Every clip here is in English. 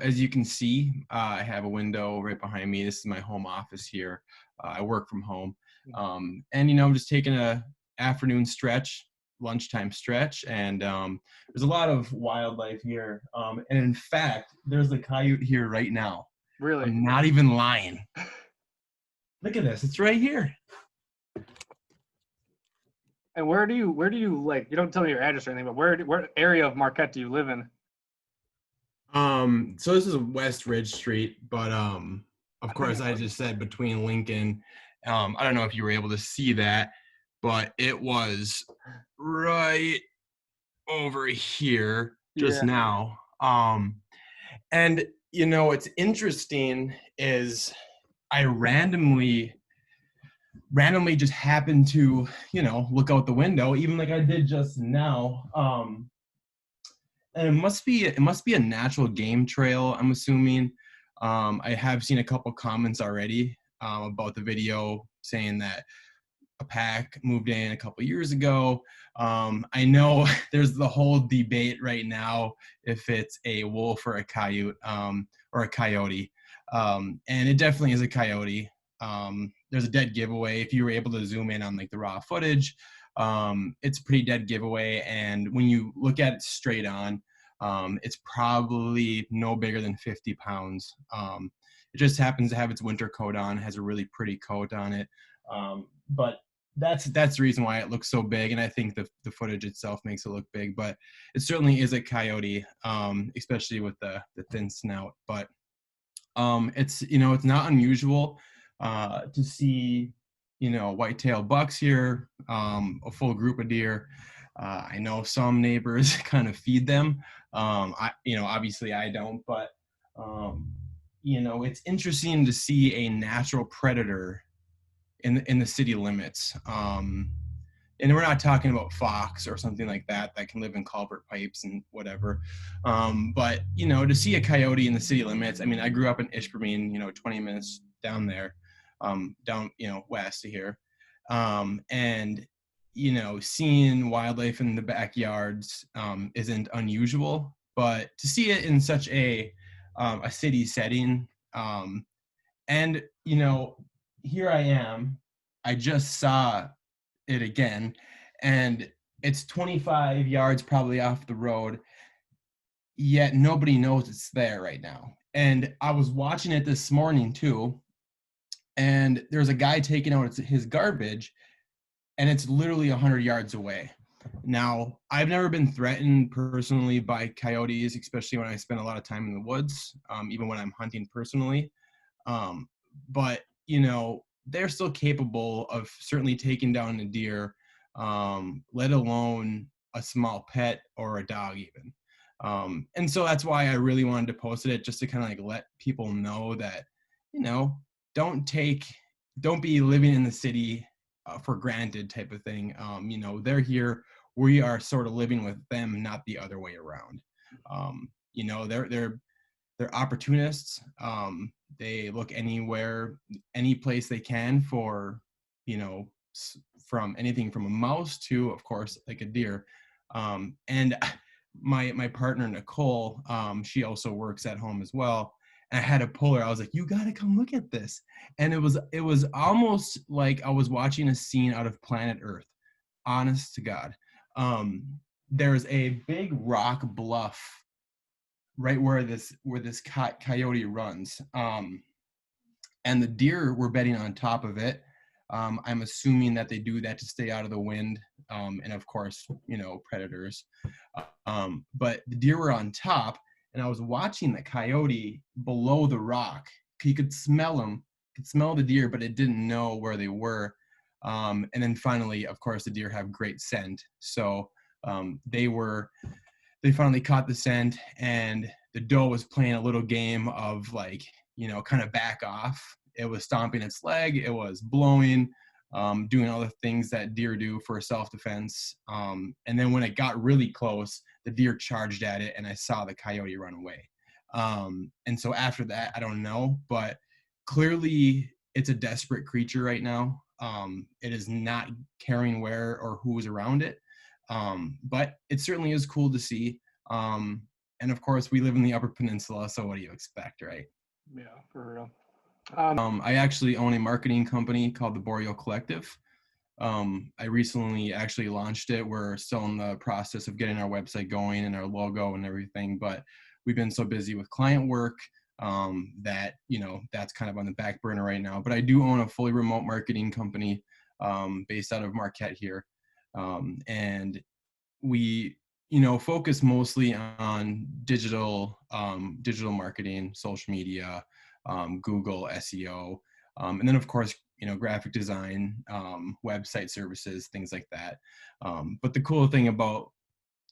as you can see, I have a window right behind me. This is my home office here. I work from home. And, I'm just taking a afternoon stretch, lunchtime stretch, and there's a lot of wildlife here. And in fact, there's a coyote here right now. Really? I'm not even lying. Look at this. It's right here. And where do you like? You don't tell me your address or anything, but where area of Marquette do you live in? So this is West Ridge Street, but of course I just said between Lincoln. I don't know if you were able to see that, but it was right over here just Yeah. now. And what's interesting is I randomly just happened to, look out the window, even like I did just now. And it must be a natural game trail, I'm assuming. I have seen a couple comments already about the video saying that a pack moved in a couple years ago. I know there's the whole debate right now if it's a wolf or a coyote, or a coyote. And it definitely is a coyote. There's a dead giveaway. If you were able to zoom in on like the raw footage, it's a pretty dead giveaway. And when you look at it straight on, it's probably no bigger than 50 pounds. It just happens to have its winter coat on, has a really pretty coat on it. But that's the reason why it looks so big, and I think the footage itself makes it look big. But it certainly is a coyote, especially with the thin snout. But it's not unusual to see white-tailed bucks here, a full group of deer. I know some neighbors kind of feed them. Obviously I don't, but it's interesting to see a natural predator in the city limits. And we're not talking about fox or something like that can live in culvert pipes and whatever. But to see a coyote in the city limits, I mean, I grew up in Ishpeming, 20 minutes down there, down west of here. And seeing wildlife in the backyards isn't unusual, but to see it in such a city setting, and here I am. I just saw it again, and it's 25 yards probably off the road, yet nobody knows it's there right now. And I was watching it this morning too, and there's a guy taking out his garbage, and it's literally 100 yards away. Now, I've never been threatened personally by coyotes, especially when I spend a lot of time in the woods, even when I'm hunting personally. But they're still capable of certainly taking down a deer, let alone a small pet or a dog even. And so that's why I really wanted to post it, just to kind of like let people know that, don't be living in the city for granted type of thing. They're here. We are sort of living with them, not the other way around. They're opportunists. They look anywhere, any place they can for, from anything from a mouse to, of course, like a deer. And my partner Nicole, she also works at home as well. And I had to pull her. I was like, "You got to come look at this." And it was almost like I was watching a scene out of Planet Earth. Honest to God. There's a big rock bluff right where this coyote runs, and the deer were bedding on top of it. I'm assuming that they do that to stay out of the wind, and of course, predators. But the deer were on top, and I was watching the coyote below the rock. You could smell them, could smell the deer, but it didn't know where they were. And then finally, of course, the deer have great scent, so they finally caught the scent, and the doe was playing a little game of like, kind of back off. It was stomping its leg. It was blowing, doing all the things that deer do for self-defense. And then when it got really close, the deer charged at it, and I saw the coyote run away. And so after that, I don't know, but clearly it's a desperate creature right now. It is not caring where or who's around it. But it certainly is cool to see. And of course, we live in the Upper Peninsula, so what do you expect, right? Yeah, for real. I actually own a marketing company called the Boreal Collective. I recently actually launched it. We're still in the process of getting our website going and our logo and everything, but we've been so busy with client work that, that's kind of on the back burner right now. But I do own a fully remote marketing company based out of Marquette here. And we, focus mostly on digital marketing, social media, Google SEO, and then of course, graphic design, website services, things like that. But the cool thing about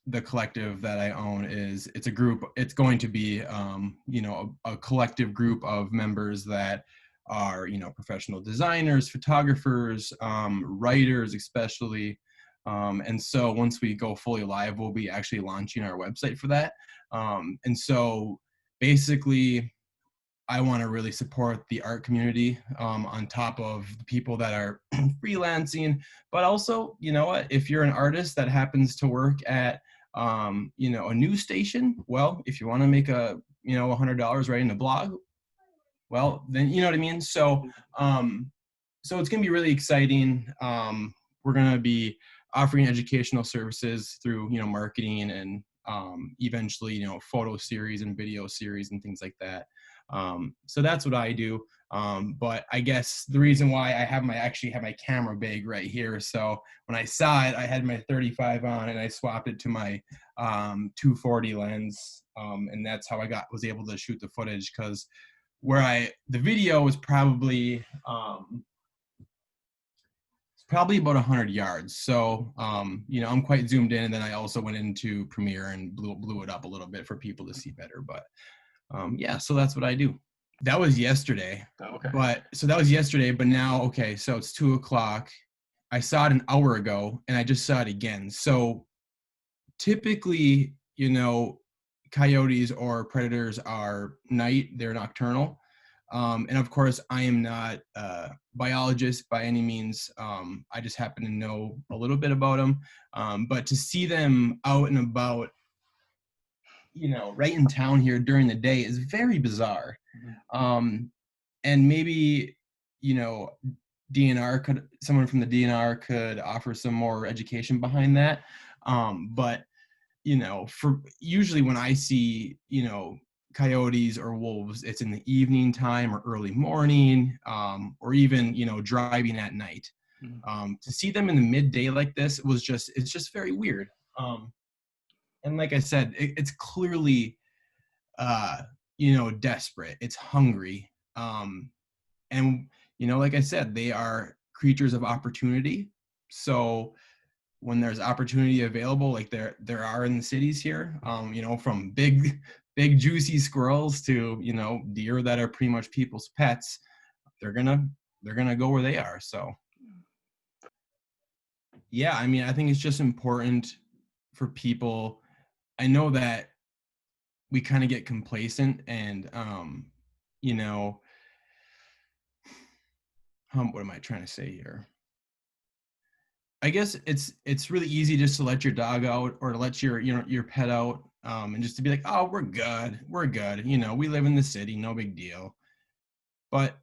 the collective that I own is it's a group. It's going to be, a collective group of members that are, professional designers, photographers, writers, especially. And so once we go fully live, we'll be actually launching our website for that. And so basically, I want to really support the art community on top of the people that are freelancing. But also, you know what? If you're an artist that happens to work at, a news station, well, if you want to make $100 writing a blog, well, then you know what I mean. So it's going to be really exciting. We're going to be offering educational services through, marketing and eventually, photo series and video series and things like that. So that's what I do. But I guess the reason why I actually have my camera bag right here. So when I saw it, I had my 35 on and I swapped it to my 240 lens. And that's how I was able to shoot the footage, because the video was probably about 100 yards. So, I'm quite zoomed in, and then I also went into Premiere and blew it up a little bit for people to see better. But yeah, so that's what I do. That was yesterday. Oh, okay. But now, okay, so it's 2:00. I saw it an hour ago, and I just saw it again. So typically, coyotes or predators are they're nocturnal. And of course, I am not a biologist by any means. I just happen to know a little bit about them. But to see them out and about, right in town here during the day is very bizarre. And maybe, someone from the DNR could offer some more education behind that. But for usually when I see, coyotes or wolves, it's in the evening time or early morning, or even, driving at night. To see them in the midday like this it's just very weird. And like I said, it's clearly, desperate. It's hungry. And, like I said, they are creatures of opportunity. So when there's opportunity available, like there are in the cities here, from big juicy squirrels to, deer that are pretty much people's pets, they're gonna go where they are. So yeah, I mean, I think it's just important for people. I know that we kind of get complacent and, what am I trying to say here? I guess it's really easy just to let your dog out or to let your pet out, and just to be like, oh, we're good, we live in the city, no big deal. But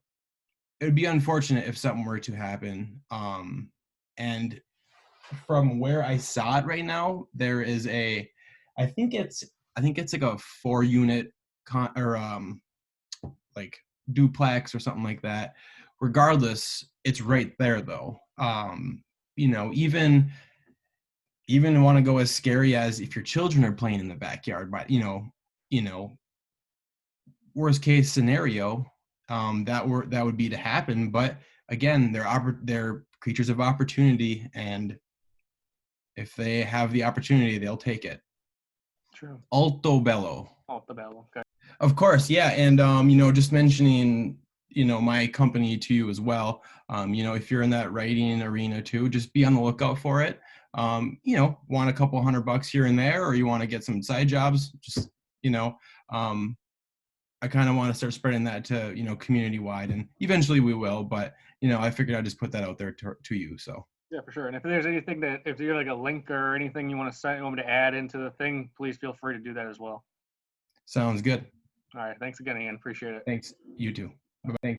it would be unfortunate if something were to happen. And from where I saw it right now, there is I think it's like a 4-unit like duplex or something like that. Regardless, it's right there though. Even want to go as scary as if your children are playing in the backyard, but you know worst case scenario, that would be to happen. But again, they're creatures of opportunity, and if they have the opportunity, they'll take it. True. Altobello. Okay. Of course, yeah. And just mentioning, my company to you as well. If you're in that writing arena too, just be on the lookout for it. Want a couple $100 here and there, or you want to get some side jobs, just, I kind of want to start spreading that to, community wide, and eventually we will, but, I figured I'd just put that out there to you. So. Yeah, for sure. And if there's anything if you're like a link or anything you want me to add into the thing, please feel free to do that as well. Sounds good. All right. Thanks again, Ian. Appreciate it. Thanks. You too. Bye-bye.